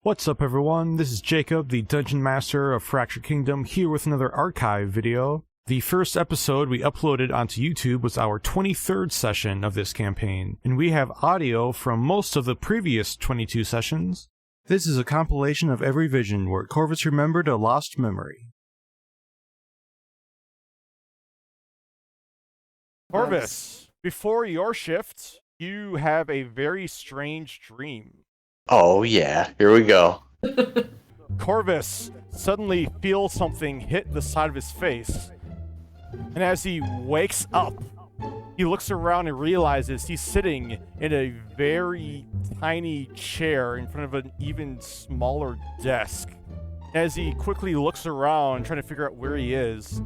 What's up everyone, this is Jacob, the Dungeon Master of Fractured Kingdom, here with another archive video. The first episode we uploaded onto YouTube was our 23rd session of this campaign, and we have audio from most of the previous 22 sessions. This is a compilation of every vision where Corvus remembered a lost memory. Corvus, before your shift, you have a very strange dream. Oh yeah, here we go. Corvus suddenly feels something hit the side of his face, and as he wakes up, he looks around and realizes he's sitting in a very tiny chair in front of an even smaller desk. As he quickly looks around, trying to figure out where he is,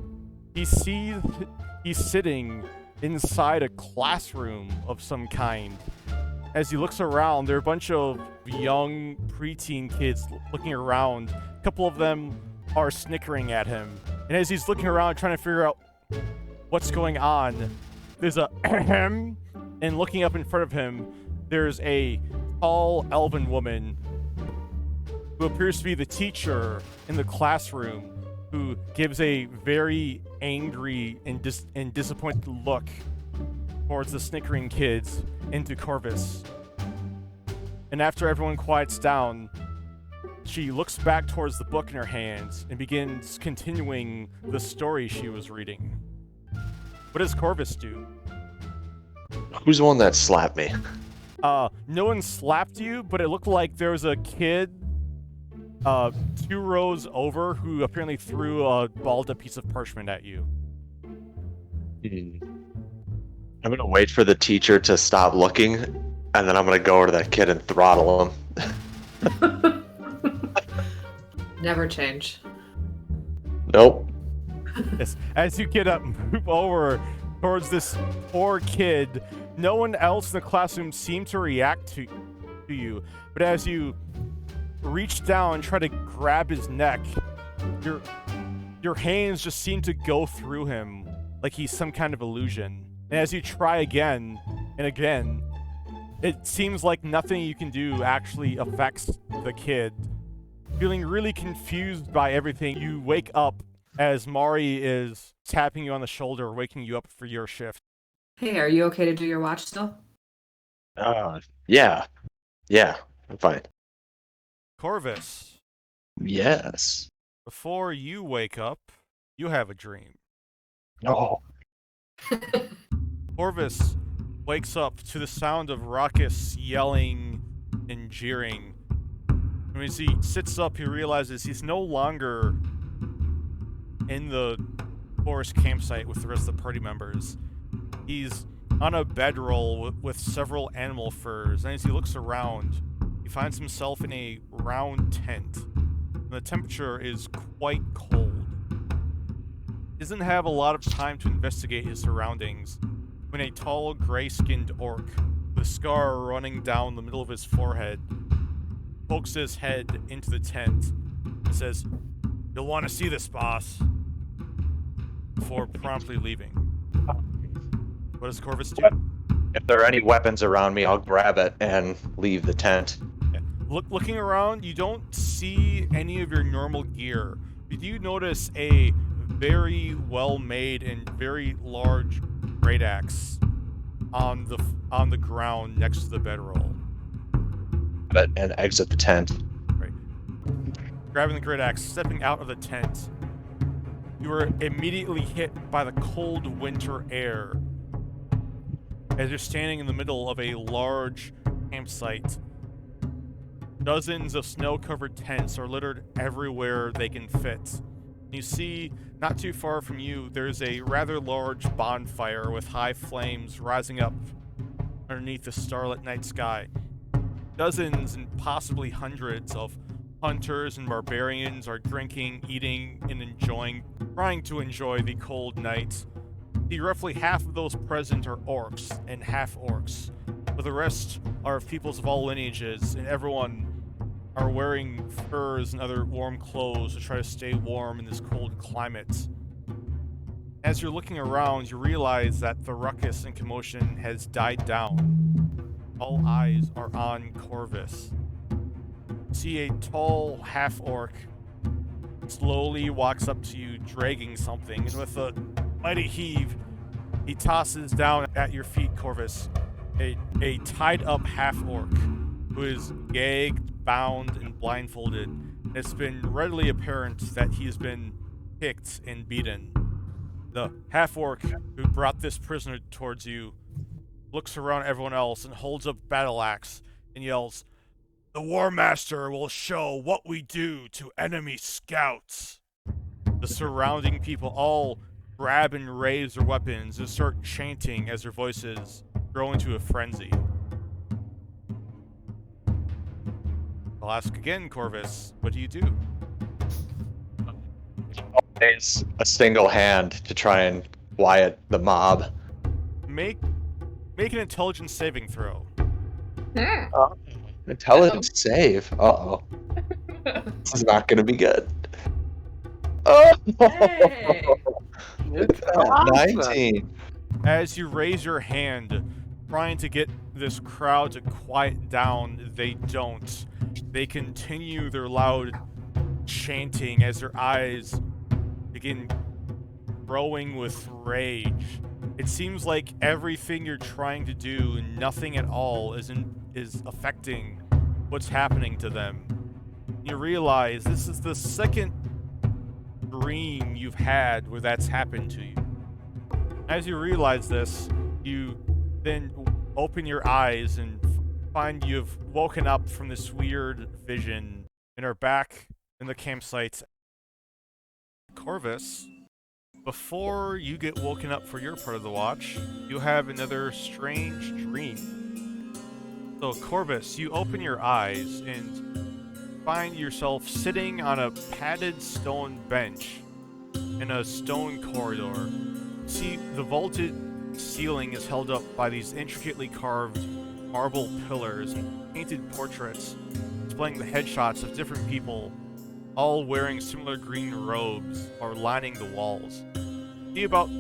he sees he's sitting inside a classroom of some kind. As he looks around, there are a bunch of young preteen kids looking around. A couple of them are snickering at him. And as he's looking around trying to figure out what's going on, there's a ahem, and looking up in front of him, there's a tall elven woman who appears to be the teacher in the classroom, who gives a very angry and disappointed look towards the snickering kids into Corvus. And after everyone quiets down, she looks back towards the book in her hands and begins continuing the story she was reading. What does Corvus do? Who's the one that slapped me? No one slapped you, but it looked like there was a kid 2 rows over who apparently threw a balled up piece of parchment at you. I'm gonna wait for the teacher to stop looking, and then I'm gonna go over to that kid and throttle him. Never change. Nope. Yes. As you get up, move over towards this poor kid. No one else in the classroom seemed to react to you, but as you reach down and try to grab his neck, your hands just seem to go through him like he's some kind of illusion. And as you try again and again, it seems like nothing you can do actually affects the kid. Feeling really confused by everything, you wake up as Mari is tapping you on the shoulder, waking you up for your shift. Hey, are you okay to do your watch still? Yeah, I'm fine. Corvus, Yes. before you wake up, you have a dream. Oh. Corvus wakes up to the sound of raucous yelling and jeering. And as he sits up, he realizes he's no longer in the forest campsite with the rest of the party members. He's on a bedroll with several animal furs, and as he looks around, he finds himself in a round tent. And the temperature is quite cold. He doesn't have a lot of time to investigate his surroundings when a tall, gray-skinned orc with a scar running down the middle of his forehead pokes his head into the tent and says, "You'll want to see this, boss," before promptly leaving. What does Corvus do? If there are any weapons around me, I'll grab it and leave the tent. Yeah. Looking around, you don't see any of your normal gear. But you notice a very well-made and very large great axe on the ground next to the bedroll. And exit the tent. Right. Grabbing the great axe, stepping out of the tent, you are immediately hit by the cold winter air as you're standing in the middle of a large campsite. Dozens of snow-covered tents are littered everywhere they can fit. You see, not too far from you, there's a rather large bonfire with high flames rising up underneath the starlit night sky. Dozens and possibly hundreds of hunters and barbarians are drinking, eating, and trying to enjoy the cold night. Roughly half of those present are orcs and half-orcs, but the rest are of peoples of all lineages, and everyone are wearing furs and other warm clothes to try to stay warm in this cold climate. As you're looking around, you realize that the ruckus and commotion has died down. All eyes are on Corvus. See a tall half-orc slowly walks up to you, dragging something, and with a mighty heave, he tosses down at your feet, Corvus, a tied-up half-orc who is gagged, bound, and blindfolded. It's been readily apparent that he has been kicked and beaten. The half-orc who brought this prisoner towards you looks around everyone else and holds up battle axe and yells, "The War Master will show what we do to enemy scouts." The surrounding people all grab and raise their weapons and start chanting as their voices grow into a frenzy. I'll ask again, Corvus, what do you do? Raise a single hand to try and quiet the mob. Make an intelligence saving throw. Intelligence save. Uh-oh. This is not going to be good. Oh! Hey! It's awesome. 19. As you raise your hand, trying to get this crowd to quiet down, they don't. They continue their loud chanting as their eyes begin growing with rage. It seems like everything you're trying to do, nothing at all, is affecting what's happening to them. You realize this is the second dream you've had where that's happened to you. As you realize this, you then open your eyes and find you've woken up from this weird vision and are back in the campsite. Corvus, before you get woken up for your part of the watch, you have another strange dream. So Corvus, you open your eyes and find yourself sitting on a padded stone bench in a stone corridor. See, the vaulted ceiling is held up by these intricately carved marble pillars and painted portraits displaying the headshots of different people, all wearing similar green robes or lining the walls. See, about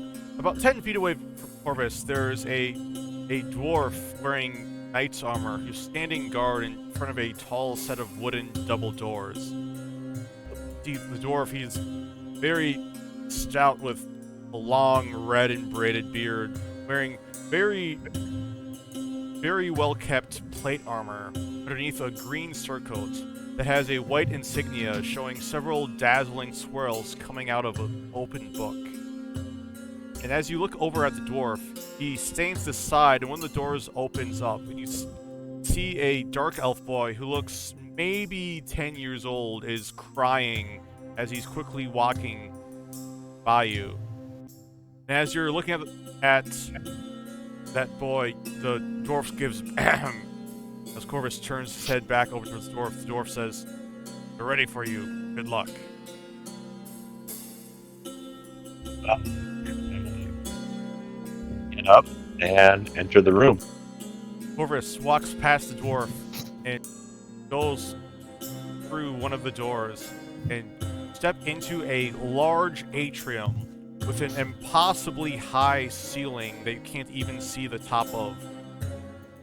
10 feet away from Corvus, there's a dwarf wearing knight's armor who's standing guard in front of a tall set of wooden double doors. See, the dwarf, he's very stout with a long red and braided beard, wearing very well-kept plate armor underneath a green surcoat that has a white insignia showing several dazzling swirls coming out of an open book. And as you look over at the dwarf, he stands to the side, and one of the doors opens up, and you see a dark elf boy who looks maybe 10 years old is crying as he's quickly walking by you. And as you're looking at that boy, the dwarf gives as Corvus turns his head back over towards the dwarf says, "We're ready for you. Good luck." Get up and enter the room. Corvus walks past the dwarf and goes through one of the doors and step into a large atrium with an impossibly high ceiling that you can't even see the top of.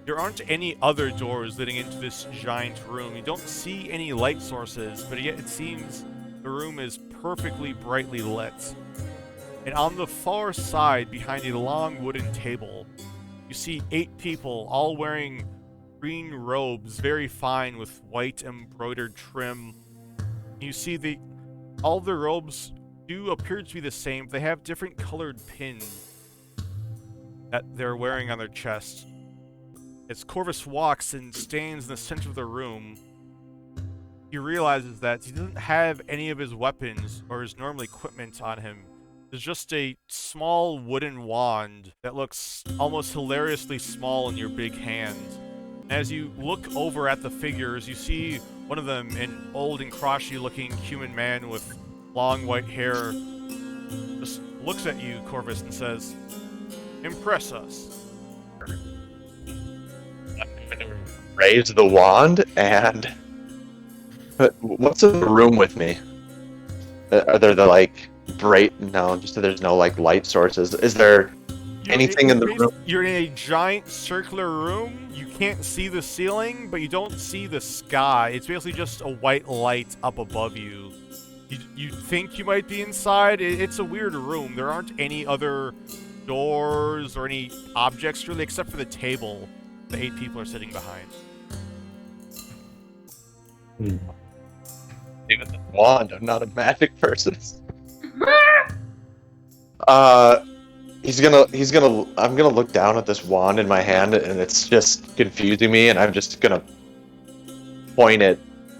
There aren't any other doors leading into this giant room. You don't see any light sources, but yet it seems the room is perfectly brightly lit. And on the far side, behind a long wooden table, you see 8 people, all wearing green robes, very fine with white embroidered trim. You see all the robes do appear to be the same, but they have different colored pins that they're wearing on their chest. As Corvus walks and stands in the center of the room, he realizes that he doesn't have any of his weapons or his normal equipment on him. There's just a small wooden wand that looks almost hilariously small in your big hand. As you look over at the figures, you see one of them, an old and crotchety looking human man with long white hair, just looks at you, Corvus, and says, "Impress us." Raise the wand and... But what's in the room with me? Are there just so there's no like light sources? Is there Anything in the room? You're in a giant circular room. You can't see the ceiling, but you don't see the sky. It's basically just a white light up above you. You think you might be inside. It's a weird room. There aren't any other doors or any objects really, except for the table the 8 people are sitting behind. With the wand, I'm not a magic person. I'm gonna look down at this wand in my hand, and it's just confusing me, and I'm just gonna point it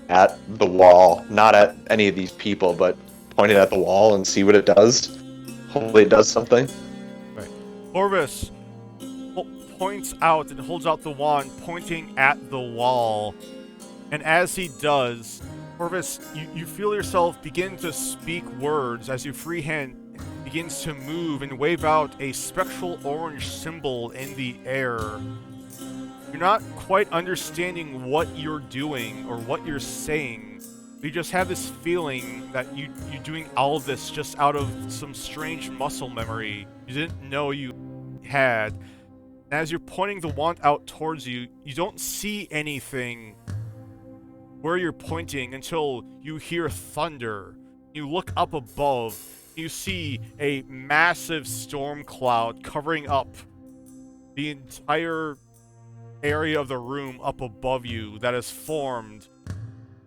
at the wall, not at any of these people, but point it at the wall and see what it does. Hopefully it does something. Right. Corvus points out and holds out the wand, pointing at the wall. And as he does, Corvus, you feel yourself begin to speak words as your free hand begins to move and wave out a spectral orange symbol in the air. You're not quite understanding what you're doing or what you're saying. You just have this feeling that you're doing all of this just out of some strange muscle memory you didn't know you had. As you're pointing the wand out towards you, you don't see anything where you're pointing until you hear thunder. You look up above. You see a massive storm cloud covering up the entire area of the room up above you that has formed.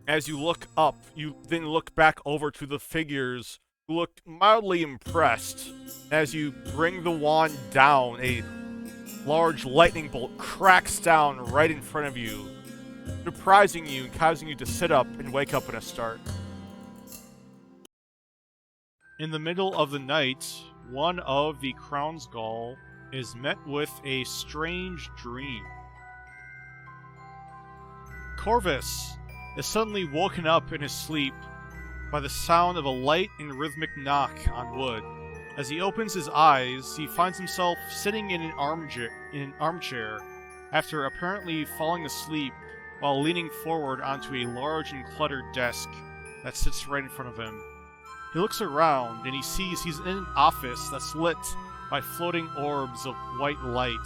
As you look up, you then look back over to the figures who look mildly impressed. As you bring the wand down, a large lightning bolt cracks down right in front of you, surprising you and causing you to sit up and wake up in a start. In the middle of the night, one of the Crown Gall is met with a strange dream. Corvus is suddenly woken up in his sleep by the sound of a light and rhythmic knock on wood. As he opens his eyes, he finds himself sitting in an armchair after apparently falling asleep while leaning forward onto a large and cluttered desk that sits right in front of him. He looks around and he sees he's in an office that's lit by floating orbs of white light.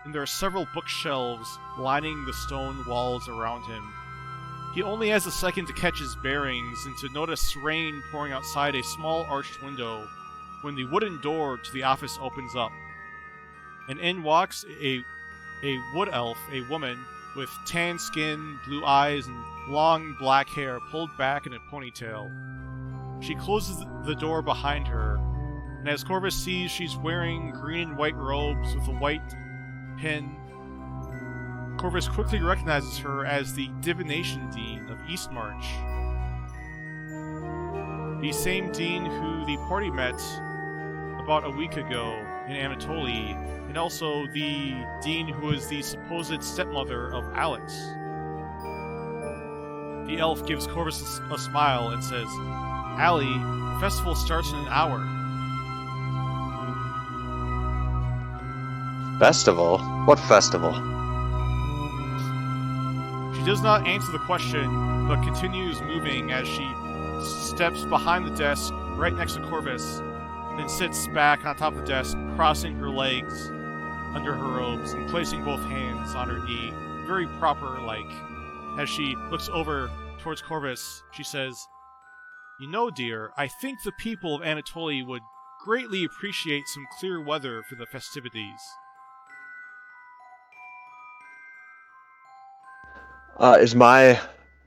And there are several bookshelves lining the stone walls around him. He only has a second to catch his bearings and to notice rain pouring outside a small arched window when the wooden door to the office opens up. And in walks a wood elf, a woman with tan skin, blue eyes, and long black hair pulled back in a ponytail. She closes the door behind her, and as Corvus sees she's wearing green and white robes with a white pin, Corvus quickly recognizes her as the Divination Dean of Eastmarch. The same dean who the party met about a week ago in Anatoly, and also the dean who is the supposed stepmother of Alex. The elf gives Corvus a smile and says, "Allie, the festival starts in an hour." Festival? What festival? She does not answer the question, but continues moving as she steps behind the desk right next to Corvus, then sits back on top of the desk, crossing her legs under her robes and placing both hands on her knee, very proper-like. As she looks over towards Corvus, she says, "You know, dear, I think the people of Anatoly would greatly appreciate some clear weather for the festivities." Is my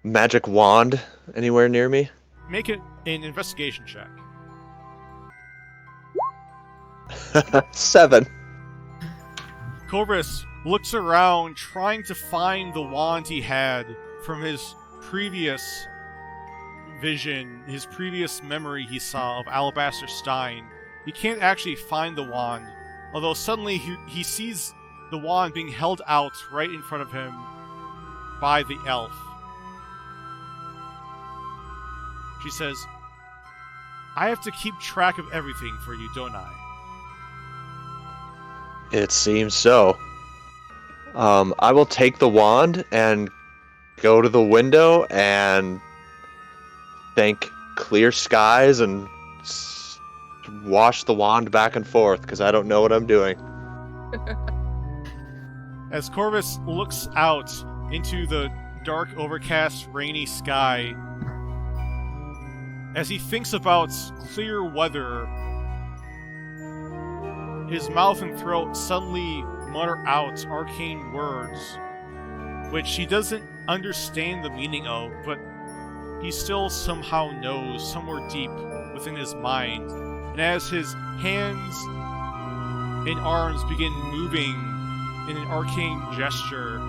magic wand anywhere near me? Make it an investigation check. 7. Corvus looks around, trying to find the wand he had from his previous vision, his previous memory he saw of Alabaster Stein. He can't actually find the wand, although suddenly he sees the wand being held out right in front of him by the elf. She says, "I have to keep track of everything for you, don't I?" It seems so. I will take the wand and go to the window and thank clear skies and wash the wand back and forth because I don't know what I'm doing. As Corvus looks out into the dark, overcast, rainy sky, as he thinks about clear weather, his mouth and throat suddenly mutter out arcane words, which he doesn't understand the meaning of, but he still somehow knows somewhere deep within his mind. And as his hands and arms begin moving in an arcane gesture,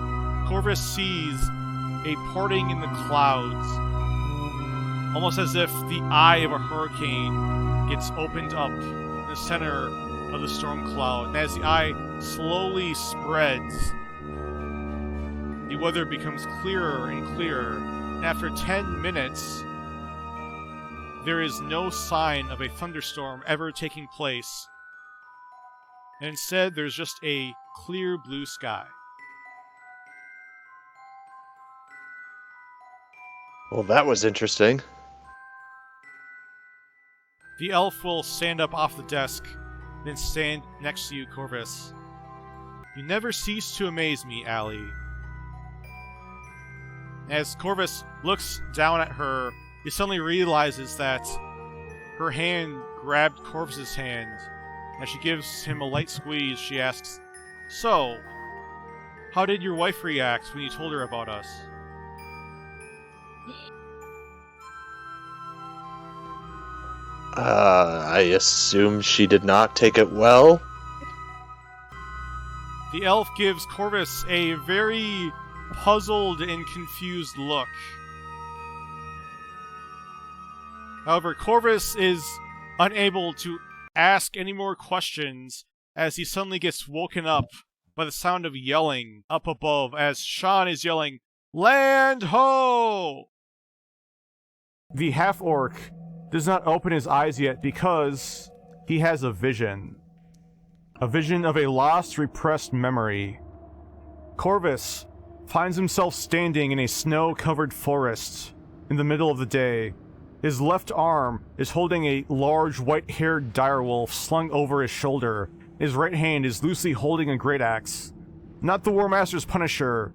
Corvus sees a parting in the clouds, almost as if the eye of a hurricane gets opened up in the center of the storm cloud. And as the eye slowly spreads, the weather becomes clearer and clearer. And after 10 minutes, there is no sign of a thunderstorm ever taking place. And instead, there's just a clear blue sky. Well, that was interesting. The elf will stand up off the desk, then stand next to you, Corvus. You never cease to amaze me, Allie. As Corvus looks down at her, he suddenly realizes that her hand grabbed Corvus's hand. As she gives him a light squeeze, she asks, "So, how did your wife react when you told her about us?" I assume she did not take it well. The elf gives Corvus a very puzzled and confused look. However, Corvus is unable to ask any more questions as he suddenly gets woken up by the sound of yelling up above as Sean is yelling, "Land ho!" The half-orc does not open his eyes yet because he has a vision. A vision of a lost, repressed memory. Corvus finds himself standing in a snow-covered forest in the middle of the day. His left arm is holding a large, white-haired direwolf slung over his shoulder. His right hand is loosely holding a great axe. Not the War Master's Punisher,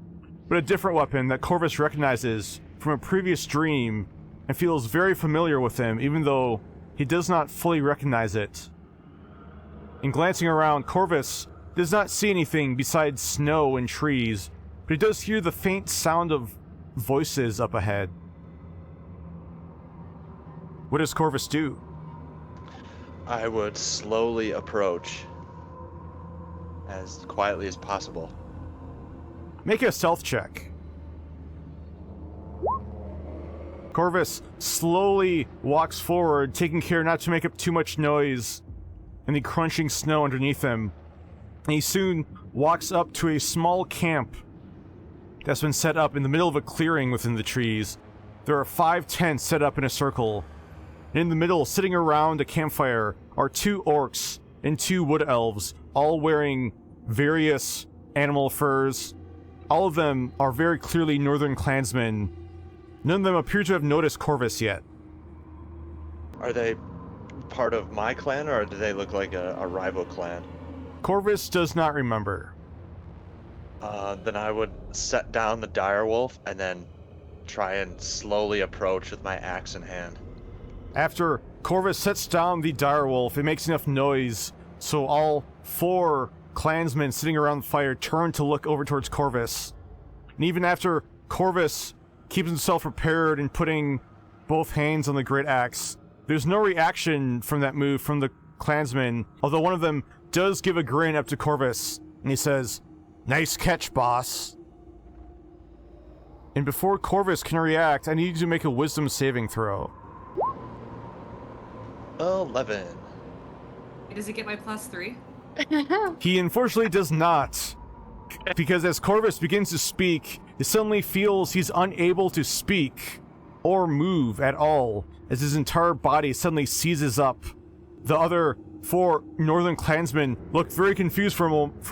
but a different weapon that Corvus recognizes from a previous dream and feels very familiar with him, even though he does not fully recognize it. In glancing around, Corvus does not see anything besides snow and trees, but he does hear the faint sound of voices up ahead. What does Corvus do? I would slowly approach as quietly as possible. Make a stealth check. Corvus slowly walks forward, taking care not to make up too much noise in the crunching snow underneath him. And he soon walks up to a small camp that's been set up in the middle of a clearing within the trees. There are 5 tents set up in a circle. And in the middle, sitting around a campfire, are 2 orcs and 2 wood elves, all wearing various animal furs. All of them are very clearly northern clansmen. None of them appear to have noticed Corvus yet. Are they part of my clan, or do they look like a rival clan? Corvus does not remember. Then I would set down the direwolf and then try and slowly approach with my axe in hand. After Corvus sets down the direwolf, it makes enough noise, so all 4 clansmen sitting around the fire turn to look over towards Corvus. And even after Corvus keeps himself prepared and putting both hands on the great axe, there's no reaction from that move from the clansmen, although one of them does give a grin up to Corvus, and he says, "Nice catch, boss." And before Corvus can react, I need you to make a wisdom saving throw. 11. Does he get my +3? He unfortunately does not, because as Corvus begins to speak, he suddenly feels he's unable to speak or move at all, as his entire body suddenly seizes up. The other 4 northern clansmen look very confused for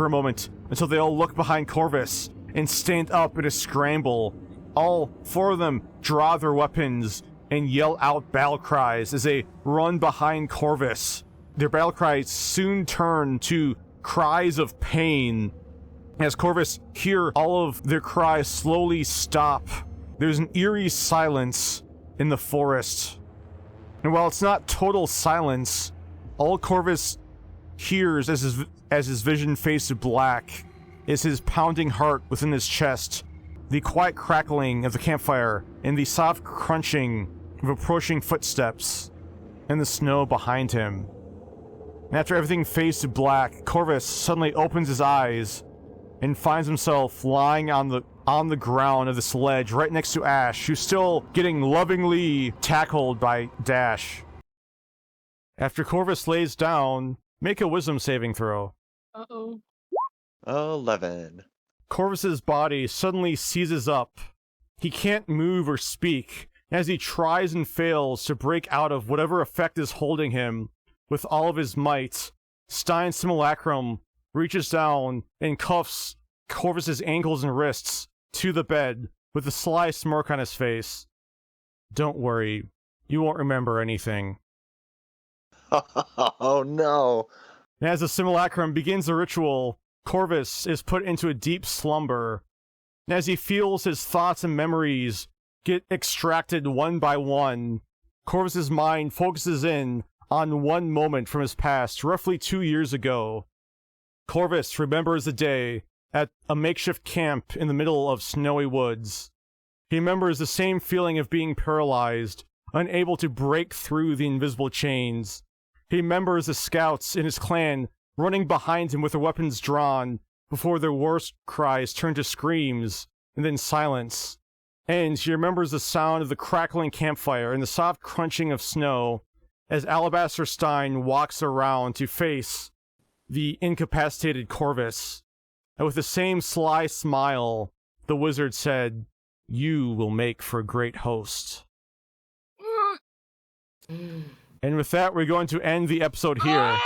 a moment, until they all look behind Corvus and stand up in a scramble. All 4 of them draw their weapons and yell out battle cries as they run behind Corvus. their battle cries soon turn to cries of pain. As Corvus hear all of their cries slowly stop, there's an eerie silence in the forest. And while it's not total silence, all Corvus hears as his vision fades to black is his pounding heart within his chest, the quiet crackling of the campfire, and the soft crunching of approaching footsteps in the snow behind him. And after everything fades to black, Corvus suddenly opens his eyes and finds himself lying on the ground of this ledge right next to Ash, who's still getting lovingly tackled by Dash. After Corvus lays down, make a wisdom saving throw. Uh-oh. 11. Corvus's body suddenly seizes up. He can't move or speak as he tries and fails to break out of whatever effect is holding him. With all of his might, Stein's simulacrum reaches down and cuffs Corvus's ankles and wrists to the bed with a sly smirk on his face. Don't worry, you won't remember anything. Oh no. And as the simulacrum begins the ritual, Corvus is put into a deep slumber. And as he feels his thoughts and memories get extracted one by one, Corvus's mind focuses in on one moment from his past, roughly 2 years ago. Corvus remembers the day at a makeshift camp in the middle of snowy woods. He remembers the same feeling of being paralyzed, unable to break through the invisible chains. He remembers the scouts in his clan running behind him with their weapons drawn before their worst cries turned to screams and then silence. And he remembers the sound of the crackling campfire and the soft crunching of snow as Alabaster Stein walks around to face the incapacitated Corvus. And with the same sly smile, the wizard said, "You will make for a great host." And with that, we're going to end the episode here.